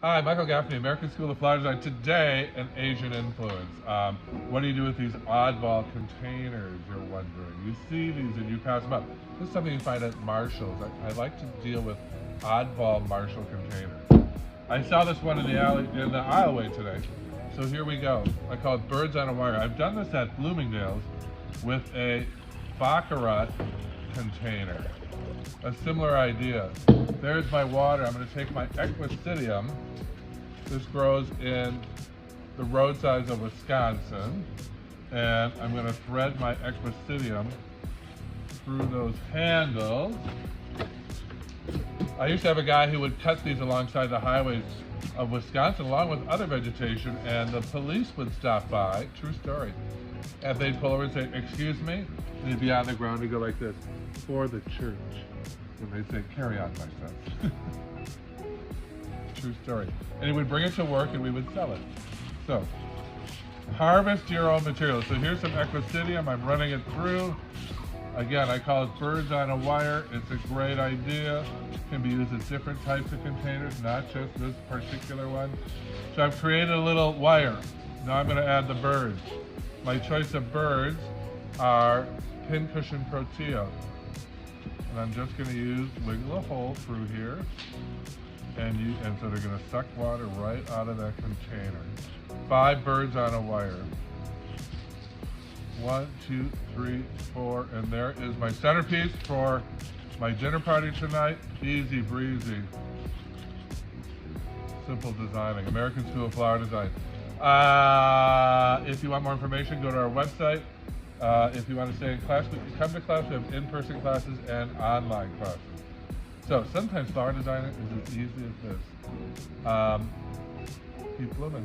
Hi, Michael Gaffney, American School of Flower Design. Today, an Asian influence. What do you do with these oddball containers, you're wondering? You see these and you pass them up. This is something you find at Marshall's. I like to deal with oddball Marshall containers. I saw this one in the aisleway today. So here we go. I call it birds on a wire. I've done this at Bloomingdale's with a baccarat container. A similar idea. There's my water. I'm going to take my equisidium. This grows in the roadsides of Wisconsin. And I'm going to thread my equisidium through those handles. I used to have a guy who would cut these alongside the highways of Wisconsin along with other vegetation, and the police would stop by, true story, and they'd pull over and say, "Excuse me," and he'd be on the ground and go like this, "For the church." And they'd say, "Carry on, my son." True story. And he would bring it to work and we would sell it. So, harvest your own material. So here's some equisidium. I'm running it through. Again, I call it birds on a wire. It's a great idea. Can be used as different types of containers, not just this particular one. So I've created a little wire. Now I'm going to add the birds. My choice of birds are pincushion protea. And I'm just going to wiggle a hole through here. And so they're going to suck water right out of that container. 5 birds on a wire. 1, 2, 3, 4, and there is my centerpiece for my dinner party tonight. Easy breezy. Simple designing. American School of Flower Design. If you want more information, go to our website. If you want to stay in class, come to class. We have in-person classes and online classes. So sometimes flower design is as easy as this. Keep blooming.